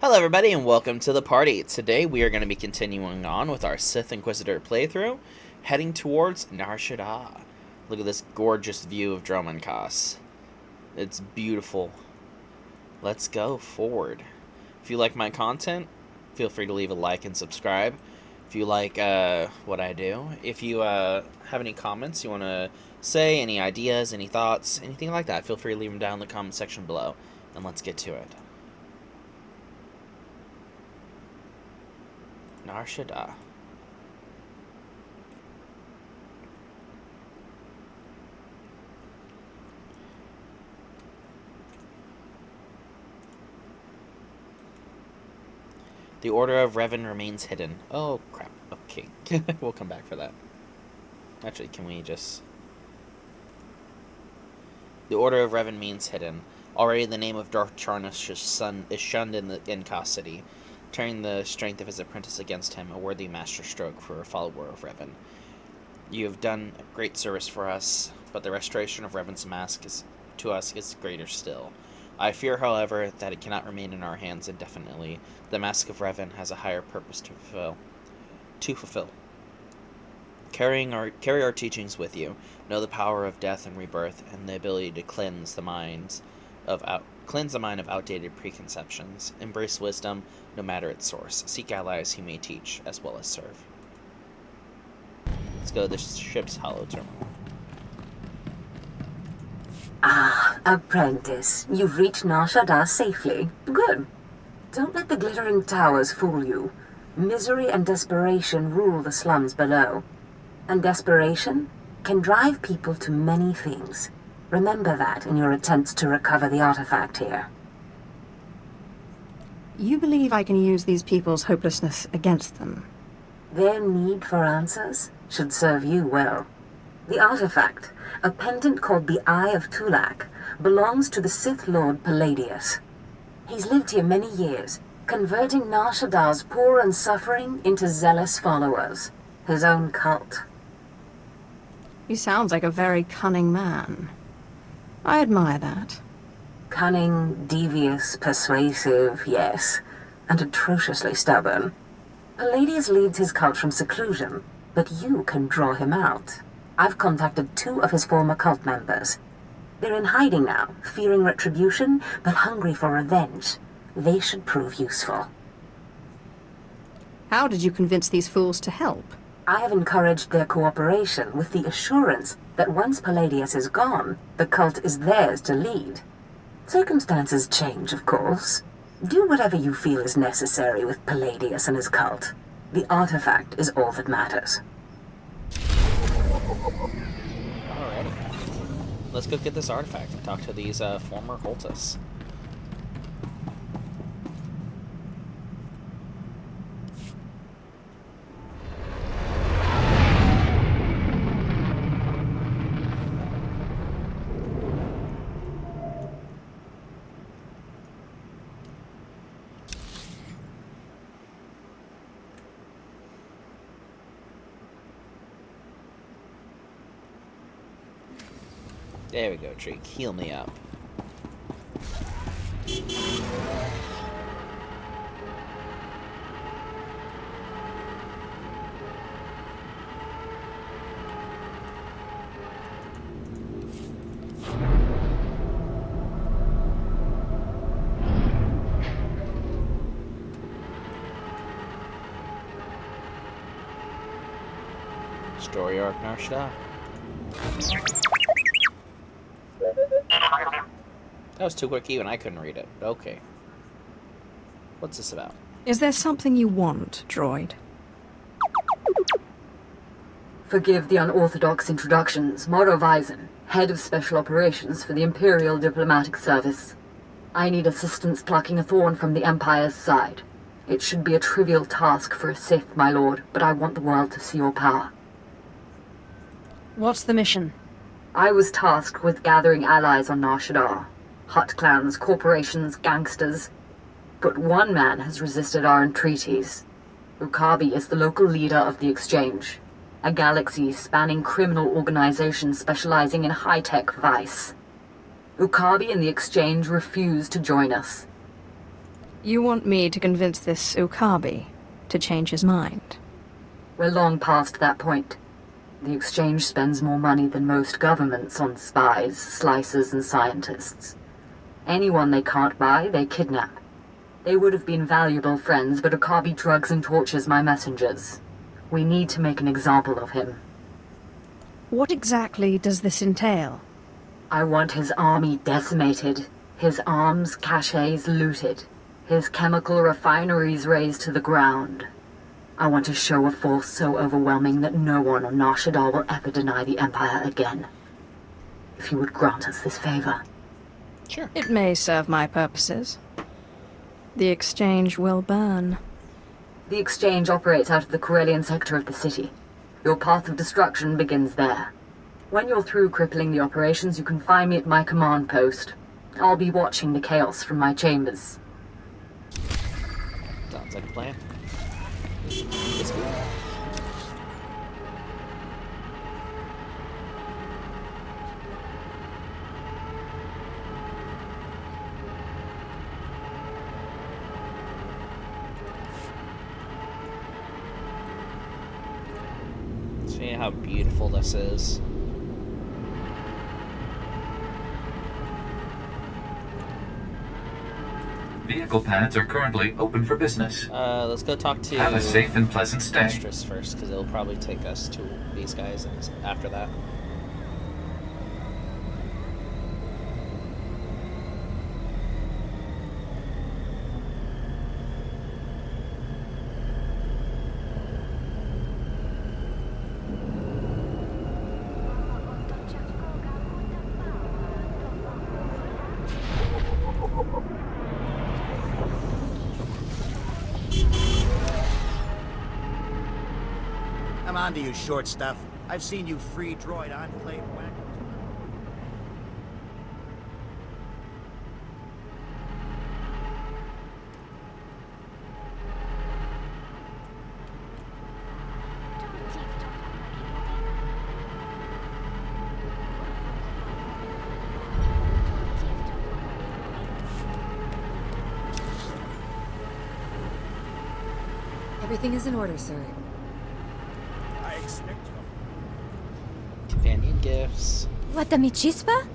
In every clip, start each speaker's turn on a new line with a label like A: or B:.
A: Hello everybody and welcome to the party. Today we are going to be continuing on with our Sith Inquisitor playthrough, heading towards Nar Shaddaa. Look at this gorgeous view of Dromundkaas. It's beautiful. Let's go forward. If you like my content, feel free to leave a like and subscribe. If you like what I do, if you have any comments you want to say, any ideas, any thoughts, anything like that, feel free to leave them down in the comment section below. And let's get to it. Nar Shaddaa. The Order of Revan remains hidden. Oh, crap. Okay. We'll come back for that. Actually, can we just... The Order of Revan means hidden. Already the name of Darth Charnish's son is shunned in Kos City, turning the strength of his apprentice against him, a worthy masterstroke for a follower of Revan. You have done great service for us, but the restoration of Revan's mask to us is greater still. I fear, however, that it cannot remain in our hands indefinitely. The Mask of Revan has a higher purpose to fulfill. Carry our teachings with you. Know the power of death and rebirth, and the ability to cleanse the mind of outdated preconceptions. Embrace wisdom, no matter its source. Seek allies who may teach as well as serve. Let's go to the ship's hollow terminal.
B: Ah, apprentice, you've reached Nar Shaddaa safely. Good. Don't let the glittering towers fool you. Misery and desperation rule the slums below. And desperation can drive people to many things. Remember that in your attempts to recover the artifact here.
C: You believe I can use these people's hopelessness against them?
B: Their need for answers should serve you well. The artifact, a pendant called the Eye of Tulak, belongs to the Sith Lord Palladius. He's lived here many years, converting Nar Shaddaa's poor and suffering into zealous followers. His own cult.
C: He sounds like a very cunning man. I admire that.
B: Cunning, devious, persuasive, yes, and atrociously stubborn. Palladius leads his cult from seclusion, but you can draw him out. I've contacted 2 of his former cult members. They're in hiding now, fearing retribution, but hungry for revenge. They should prove useful.
C: How did you convince these fools to help?
B: I have encouraged their cooperation with the assurance that once Palladius is gone, the cult is theirs to lead. Circumstances change, of course. Do whatever you feel is necessary with Palladius and his cult. The artifact is all that matters.
A: Alrighty. Let's go get this artifact and talk to these former cultists. There we go, Treek. Heal me up. Story arc Nar Shaddaa. That was too quick even I couldn't read it. Okay. What's this about?
C: Is there something you want, droid?
D: Forgive the unorthodox introductions. Moro Vizon, head of special operations for the Imperial Diplomatic Service. I need assistance plucking a thorn from the Empire's side. It should be a trivial task for a Sith, my lord, but I want the world to see your power.
C: What's the mission?
D: I was tasked with gathering allies on Nar Shaddaa. Hut clans, corporations, gangsters. But one man has resisted our entreaties. Ukabi is the local leader of the Exchange, a galaxy-spanning criminal organization specializing in high-tech vice. Ukabi and the Exchange refuse to join us.
C: You want me to convince this Okabe to change his mind?
D: We're long past that point. The Exchange spends more money than most governments on spies, slicers, and scientists. Anyone they can't buy, they kidnap. They would have been valuable friends, but Okabe drugs and tortures my messengers. We need to make an example of him.
C: What exactly does this entail?
D: I want his army decimated, his arms caches looted, his chemical refineries razed to the ground. I want a show of force so overwhelming that no one on Nar Shaddaa will ever deny the Empire again. If you would grant us this favor.
A: Sure.
C: It may serve my purposes. The Exchange will burn.
D: The Exchange operates out of the Corellian sector of the city. Your path of destruction begins there. When you're through crippling the operations, you can find me at my command post. I'll be watching the chaos from my chambers.
A: Sounds like a plan. Let's go. See how beautiful this is.
E: Vehicle pads are currently open for business.
A: Let's go talk to
E: Have a safe and pleasant stay.
A: Mistress first, because it'll probably take us to these guys after that.
F: I'm on to you, short stuff. I've seen you free droid enclave wackos.
G: Everything is in order, sir.
F: I expect you.
A: Companion gifts.
G: Watami chispa?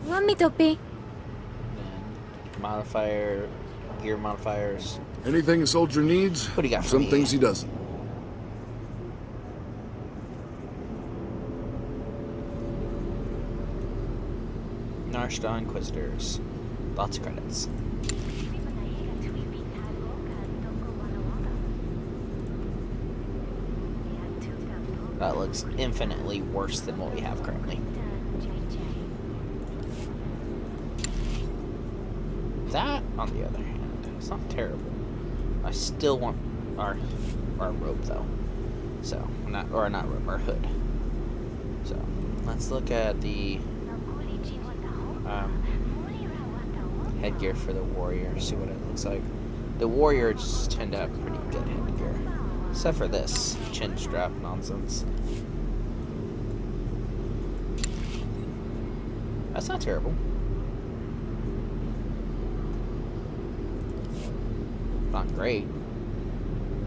G: Wami topi.
A: And modifier, gear modifiers.
H: Anything a soldier needs,
A: What do you got for
H: some
A: me?
H: things he doesn't.
A: Nar Shaddaa Inquisitors. Lots of credits. That looks infinitely worse than what we have currently. That, on the other hand, it's not terrible. I still want our robe though. So, not robe, our hood. So, let's look at the headgear for the warrior, see what it looks like. The warriors tend to have pretty good headgear. Except for this chin strap nonsense. That's not terrible. Not great.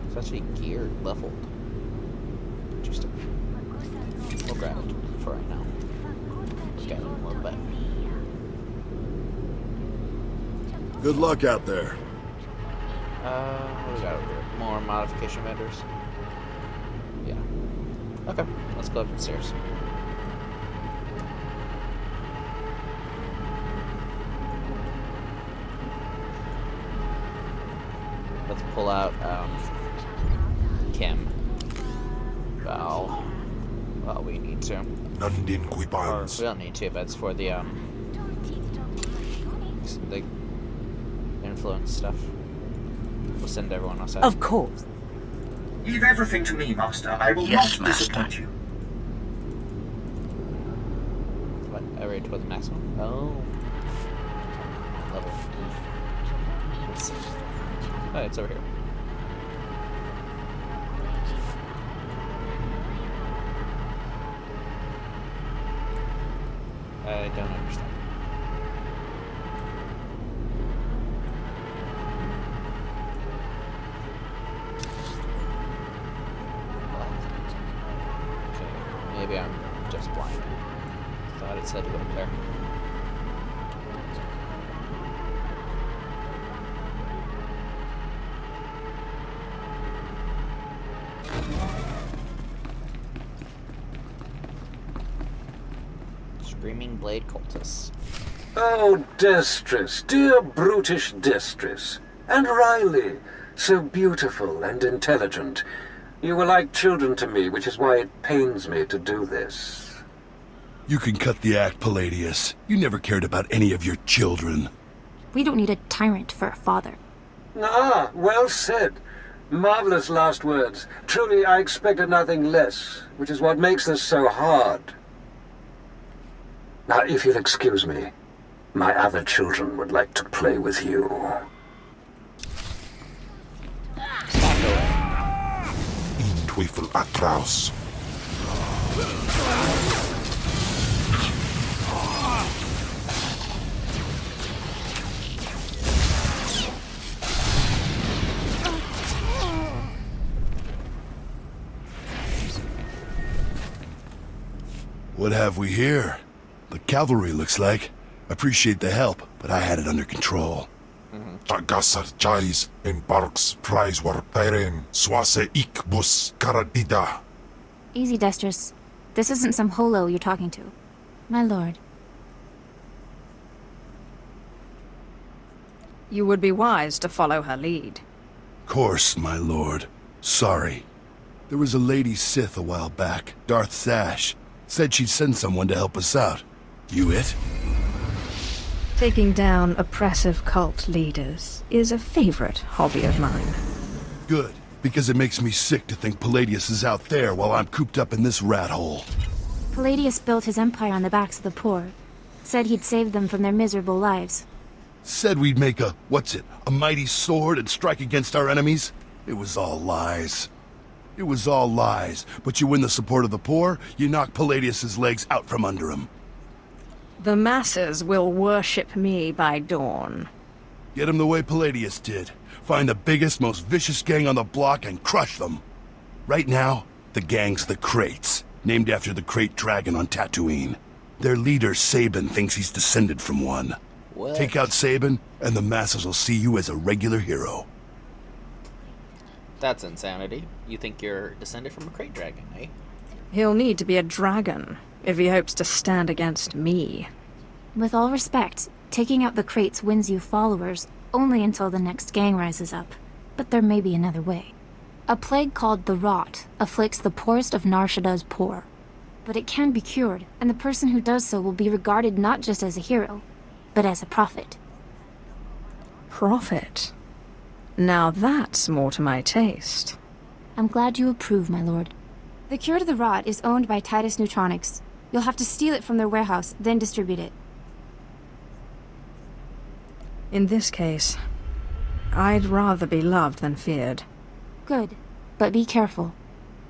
A: It's actually geared, leveled. Interesting. We'll grab it for right now. Look at it a little bit.
H: Good luck out there.
A: What do we got over here? More modification vendors. Yeah. Okay, let's go up the stairs. Let's pull out Kim. Well, we need to.
H: Nandin
A: Or
H: Kuipans.
A: we don't need to, but it's for the influence stuff. We'll send everyone else out.
I: Of course.
E: Leave everything to me, Master. I will
I: Yes,
E: not disappoint you.
A: What? Every toward the maximum? Oh. Level. Let's see. Oh, it's over here. I don't understand. maybe I'm just blind. Thought it said right there. Screaming Blade Cultists.
I: Oh, Destress, dear brutish Destress. And Riley, so beautiful and intelligent. You were like children to me, which is why it pains me to do this.
H: You can cut the act, Palladius. You never cared about any of your children.
G: We don't need a tyrant for a father.
I: Ah, well said. Marvelous last words. Truly, I expected nothing less, which is what makes this so hard. Now, if you'll excuse me, my other children would like to play with you.
J: In Teufel Atraus.
H: What have we here? The cavalry, looks like. Appreciate the help, but I had it under control.
J: Tagasar Charis en Barks Prize war Teren Swase Ikbus Karadida.
G: Easy, Destress. This isn't some holo you're talking to. My lord.
C: You would be wise to follow her lead.
H: Course, my lord. Sorry. There was a lady Sith a while back, Darth Sash. Said she'd send someone to help us out. You it?
C: Taking down oppressive cult leaders is a favorite hobby of mine.
H: Good, because it makes me sick to think Palladius is out there while I'm cooped up in this rat hole.
G: Palladius built his empire on the backs of the poor. Said he'd save them from their miserable lives.
H: Said we'd make a mighty sword and strike against our enemies? It was all lies. It was all lies, but you win the support of the poor, you knock Palladius's legs out from under him.
C: The masses will worship me by dawn.
H: Get him the way Palladius did. Find the biggest, most vicious gang on the block and crush them. Right now, the gang's the Crates, named after the Crate Dragon on Tatooine. Their leader, Sabin, thinks he's descended from one.
A: What?
H: Take out Sabin, and the masses will see you as a regular hero.
A: That's insanity. You think you're descended from a crate dragon, eh?
C: He'll need to be a dragon if he hopes to stand against me.
G: With all respect, taking out the crates wins you followers only until the next gang rises up. But there may be another way. A plague called the Rot afflicts the poorest of Nar Shaddaa's poor. But it can be cured, and the person who does so will be regarded not just as a hero, but as a prophet.
C: Prophet? Now that's more to my taste.
G: I'm glad you approve, my lord. The cure to the Rot is owned by Titus Neutronics. You'll have to steal it from their warehouse, then distribute it.
C: In this case, I'd rather be loved than feared.
G: Good, but be careful.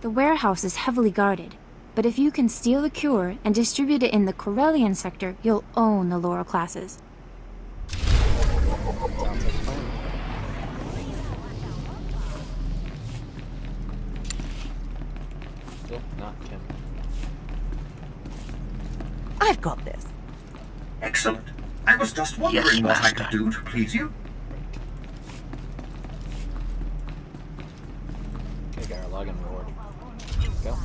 G: The warehouse is heavily guarded, but if you can steal the cure and distribute it in the Corellian sector, you'll own the lower classes.
A: Sounds like fun. Still not Tim.
K: I've got this.
E: Excellent. I was just wondering what I could do to please you.
A: Okay, got our login reward. Go.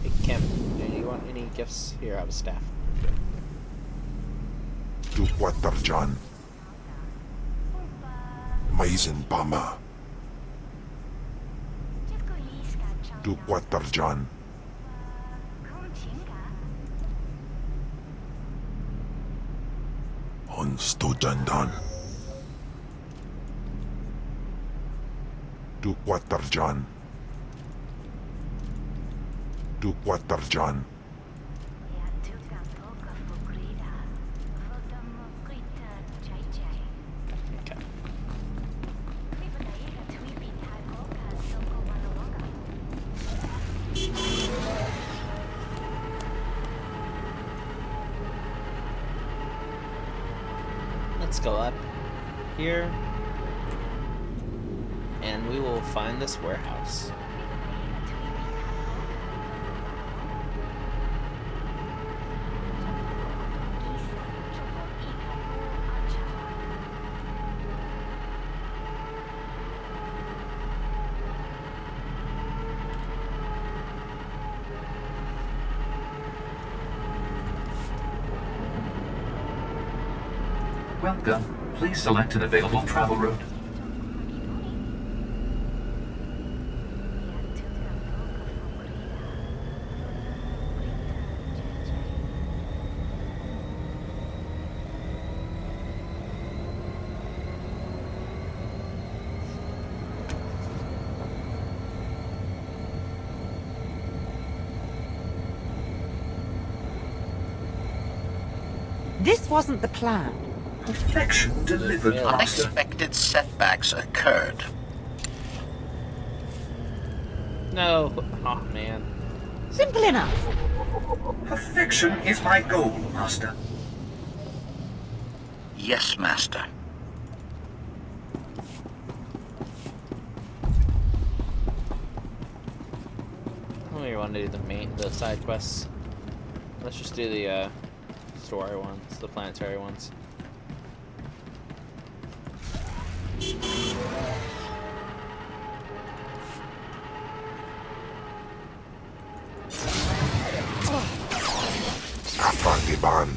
A: Hey, Kim, do you want any gifts? Here, I have a staff.
J: Tu Quatarjan. Maizen Pama. Tu Quatarjan. On Stojandan. Tu Quatarjan. Tu Quatarjan.
A: Okay. Let's go up here, and we will find this warehouse.
E: Welcome. Please select an available travel route.
K: This wasn't the plan.
E: Perfection delivered, Master.
L: Unexpected setbacks occurred.
A: No. Oh, man.
K: Simple enough.
E: Perfection is my goal, Master.
L: Yes, Master.
A: I don't really want to do the side quests. Let's just do the story ones, the planetary ones.
J: Afrangiban.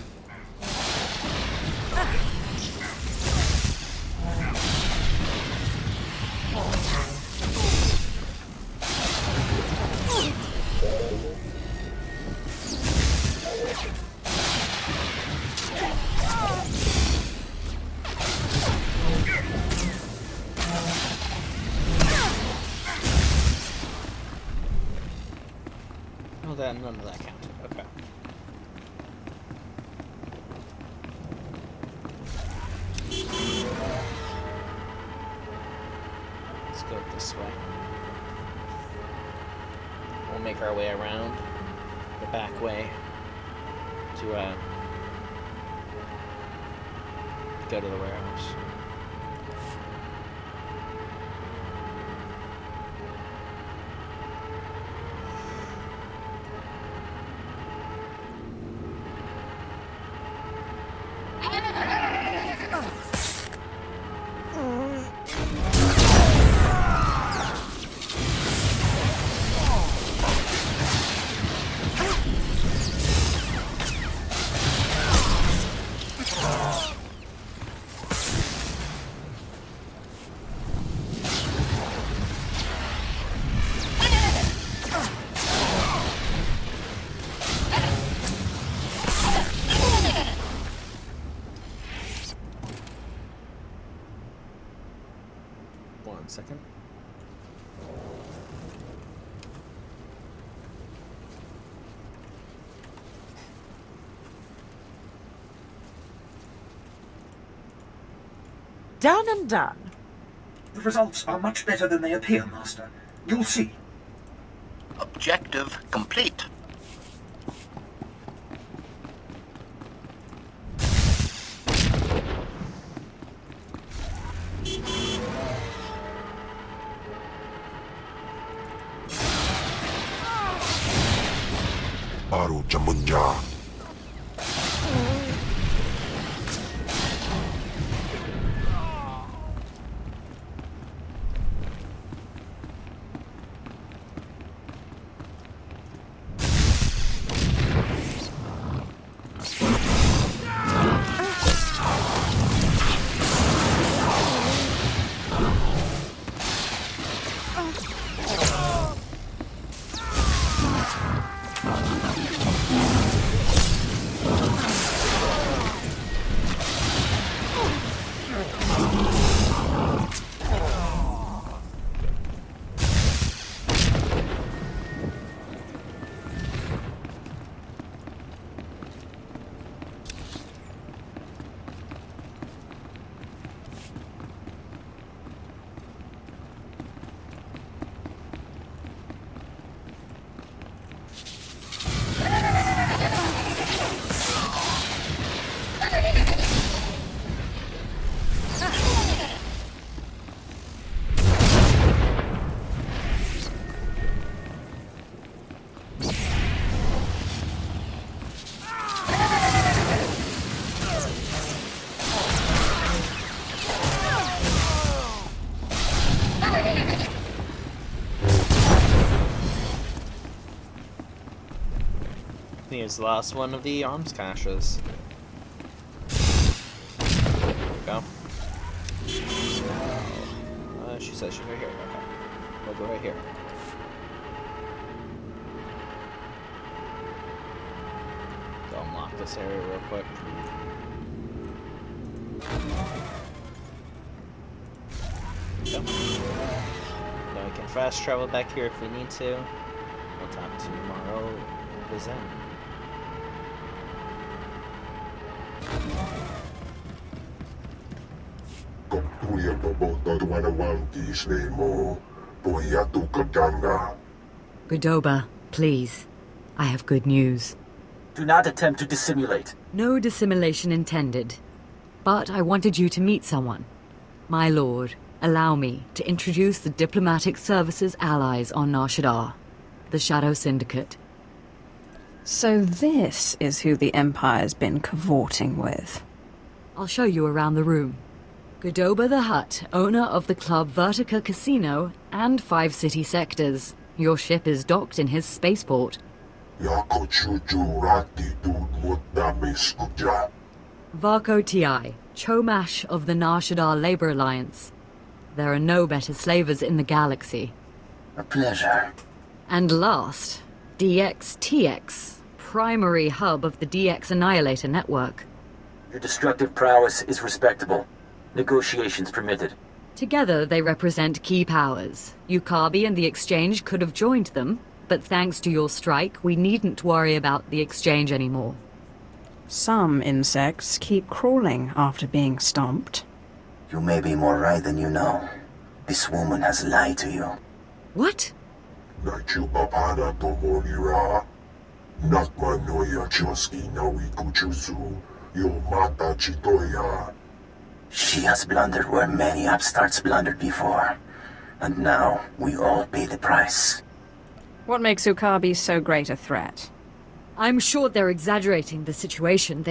A: Oh, that none of that counted. Okay. Let's go this way. We'll make our way around the back way to go to the warehouse. Second.
K: Done and done.
E: The results are much better than they appear, Master. You'll see.
L: Objective complete.
J: Baru Jamunja.
A: Here's the last one of the arms caches. Go. She says she's right here. Okay. We'll go right here. Go unlock this area real quick. Go. Then we can fast travel back here if we need to. We'll talk to Morrow Vizen.
D: Godoba, please. I have good news.
F: Do not attempt to dissimulate.
D: No dissimulation intended. But I wanted you to meet someone. My lord, allow me to introduce the Diplomatic Services allies on Nar Shaddaa, the Shadow Syndicate.
C: So this is who the Empire's been cavorting with.
D: I'll show you around the room. Godoba the Hutt, owner of the club Vertica Casino and 5 city sectors. Your ship is docked in his spaceport. Varko Ti, Chomash of the Nar Shaddaa Labor Alliance. There are no better slavers in the galaxy.
F: A pleasure.
D: And last, DXTX, primary hub of the DX Annihilator network.
F: Your destructive prowess is respectable. Negotiations permitted.
D: Together, they represent key powers. Yukabi and the Exchange could have joined them, but thanks to your strike, we needn't worry about the Exchange anymore.
C: Some insects keep crawling after being stomped.
F: You may be more right than you know. This woman has lied to you.
D: What?
F: She has blundered where many upstarts blundered before. And now, we all pay the price.
C: What makes Yukabi so great a threat?
D: I'm sure they're exaggerating the situation.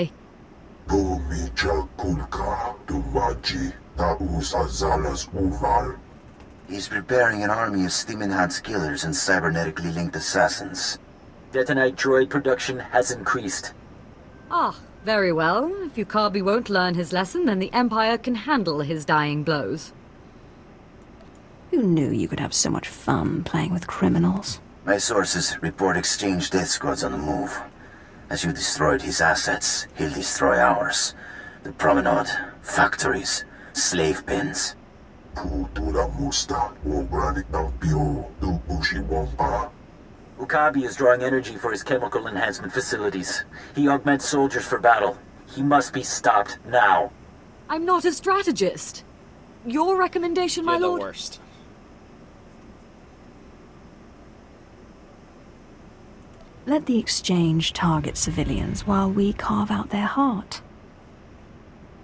F: He's preparing an army of steam-enhanced killers and cybernetically linked assassins. Detonite droid production has increased.
D: Ah, very well. If Yukabi won't learn his lesson, then the Empire can handle his dying blows.
C: Who knew you could have so much fun playing with criminals?
F: My sources report Exchange death squads on the move. As you destroyed his assets, he'll destroy ours. The promenade, factories, slave pens. Okabe is drawing energy for his chemical enhancement facilities. He augments soldiers for battle. He must be stopped now.
D: I'm not a strategist. Your recommendation, my lord?
A: You're the worst.
C: Let the Exchange target civilians while we carve out their heart.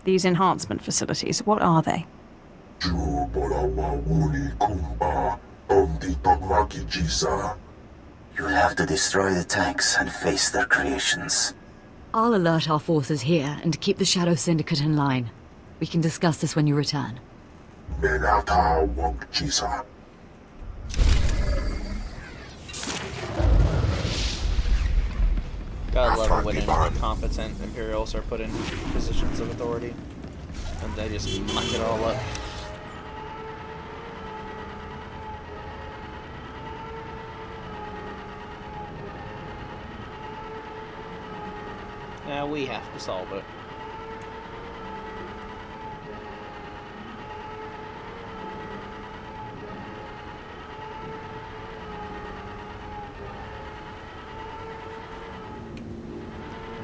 C: These enhancement facilities, what are they?
F: You'll have to destroy the tanks and face their creations.
D: I'll alert our forces here and keep the Shadow Syndicate in line. We can discuss this when you return.
A: Gotta love it when incompetent Imperials are put in positions of authority. And they just muck it all up. Now we have to solve it.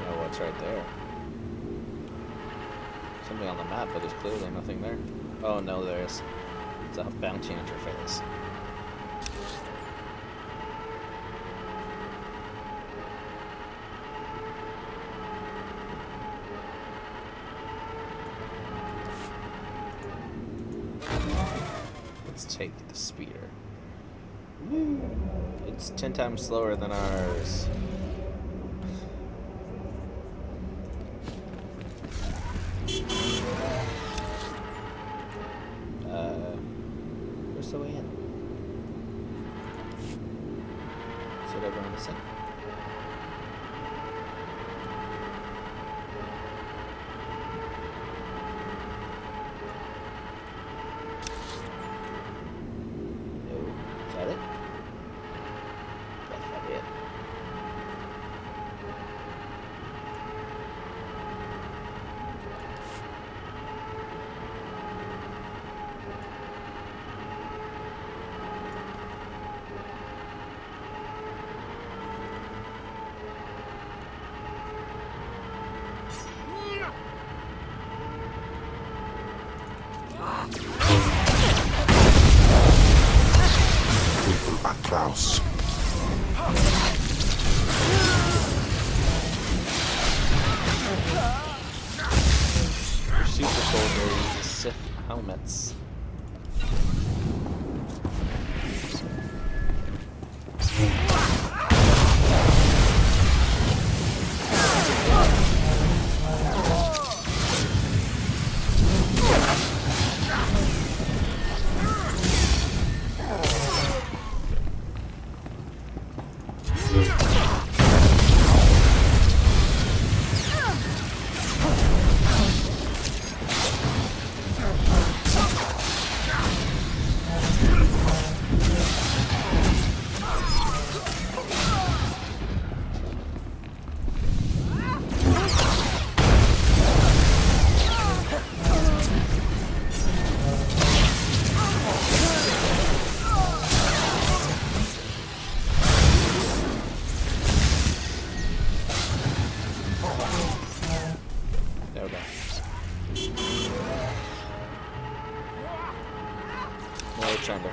A: Oh, what's right there? Something on the map, but there's clearly nothing there. Oh no, there is. It's a bounty interface. Let's take the speeder. Woo. It's 10 times slower than ours. Where's the way in? Is it over on the side?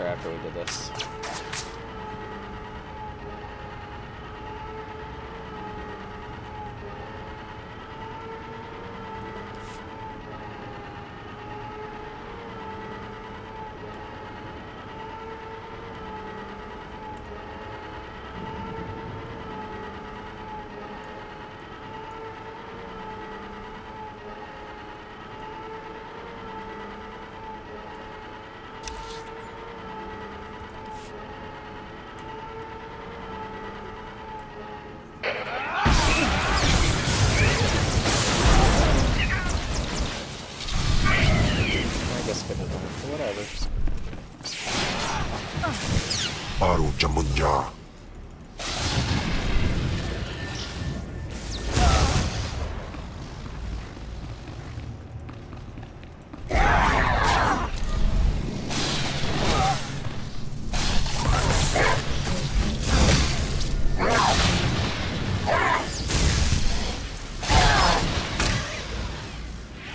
A: after we did this.
J: Baru jamunja.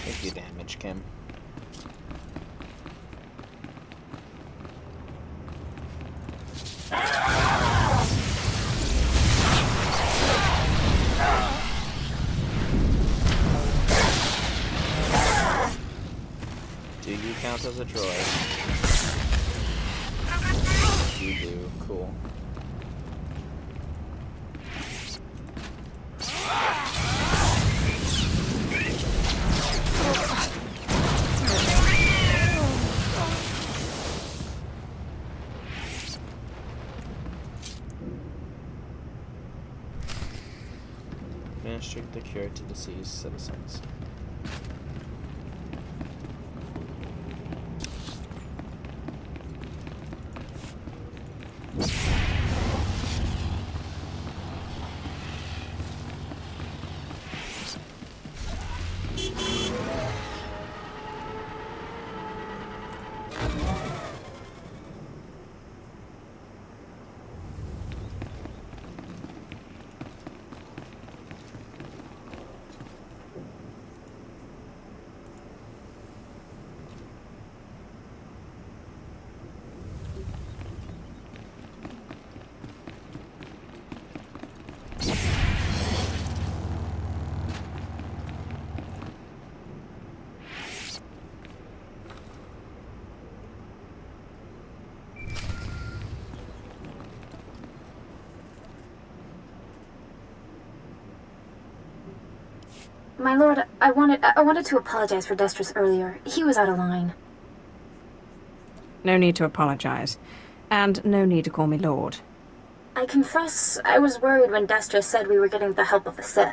A: Take your damage, Kim. Do you count as a droid? You do. Cool. Administer the cure to deceased citizens.
G: My lord, I wanted to apologize for Destris earlier. He was out of line.
C: No need to apologize. And no need to call me lord.
G: I confess, I was worried when Destris said we were getting the help of a Sith.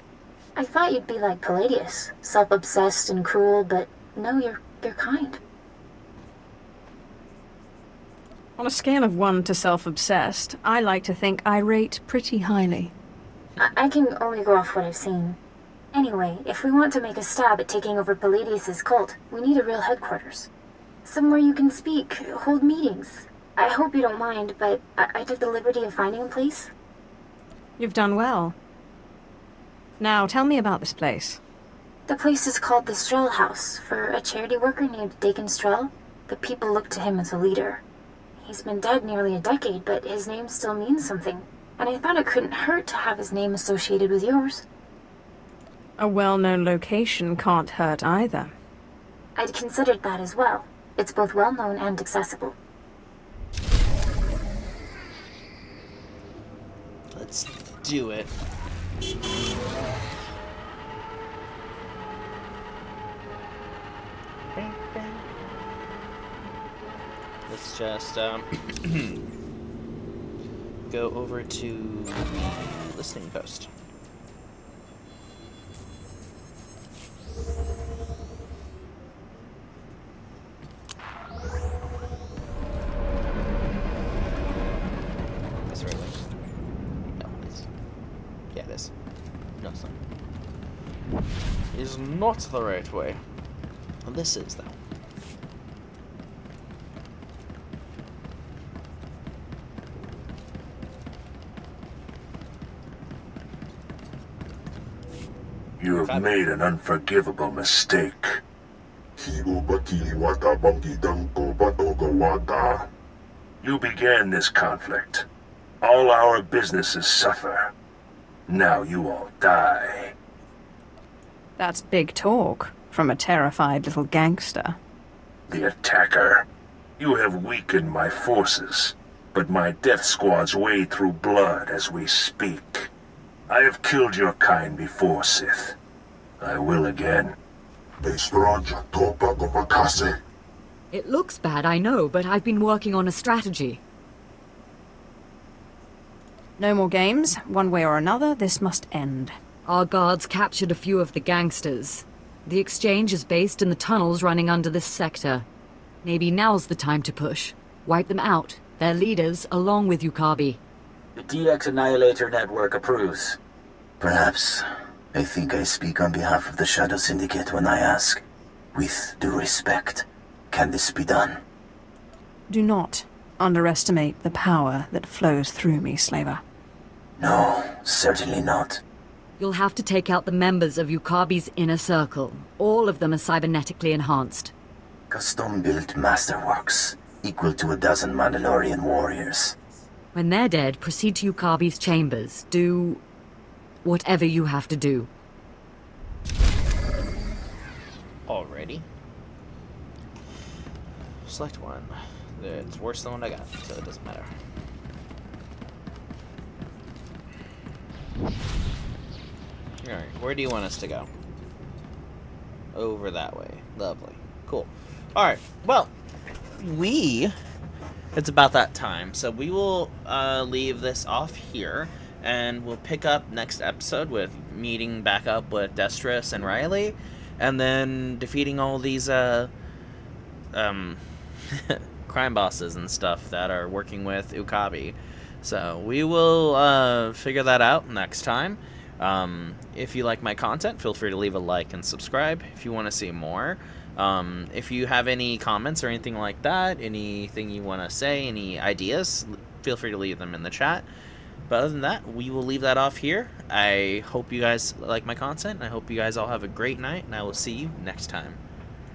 G: I thought you'd be like Palladius, self-obsessed and cruel, but no, you're kind.
C: On a scale of 1 to self-obsessed, I like to think I rate pretty highly.
G: I can only go off what I've seen. Anyway, if we want to make a stab at taking over Palladius' cult, we need a real headquarters. Somewhere you can speak, hold meetings. I hope you don't mind, but I took the liberty of finding a place.
C: You've done well. Now, tell me about this place.
G: The place is called the Strel House, for a charity worker named Dakin Strel. The people look to him as a leader. He's been dead nearly a decade, but his name still means something, and I thought it couldn't hurt to have his name associated with yours.
C: A well-known location can't hurt either.
G: I'd considered that as well. It's both well-known and accessible.
A: Let's do it. Let's just go over to the listening post. This right way? No, it's... Yeah, it is. No, it's not. It is not the right way. And this is, though.
F: You have made an unforgivable mistake.
H: You began this conflict. All our businesses suffer. Now you all die.
C: That's big talk from a terrified little gangster.
H: The attacker. You have weakened my forces, but my death squads wade through blood as we speak. I have killed your kind before, Sith. I will again.
D: It looks bad, I know, but I've been working on a strategy.
C: No more games. One way or another, this must end.
D: Our guards captured a few of the gangsters. The exchange is based in the tunnels running under this sector. Maybe now's the time to push. Wipe them out, their leaders, along with Yukabi.
F: The DX Annihilator Network approves. Perhaps. I think I speak on behalf of the Shadow Syndicate when I ask, with due respect, can this be done?
C: Do not underestimate the power that flows through me, Slaver.
F: No, certainly not.
D: You'll have to take out the members of Yukabi's inner circle. All of them are cybernetically enhanced.
F: Custom-built masterworks, equal to a dozen Mandalorian warriors.
D: When they're dead, proceed to Yukabi's chambers. Do whatever you have to do.
A: Alrighty. Select one. It's worse than what I got, so it doesn't matter. Alright, where do you want us to go? Over that way. Lovely. Cool. Alright, well, it's about that time, so we will leave this off here, and we'll pick up next episode with meeting back up with Destris and Riley, and then defeating all these crime bosses and stuff that are working with Yukabi. So we will figure that out next time. If you like my content, feel free to leave a like and subscribe if you want to see more. If you have any comments or anything like that, anything you want to say, any ideas, feel free to leave them in the chat. But other than that, we will leave that off here. I hope you guys like my content. I hope you guys all have a great night, and I will see you next time.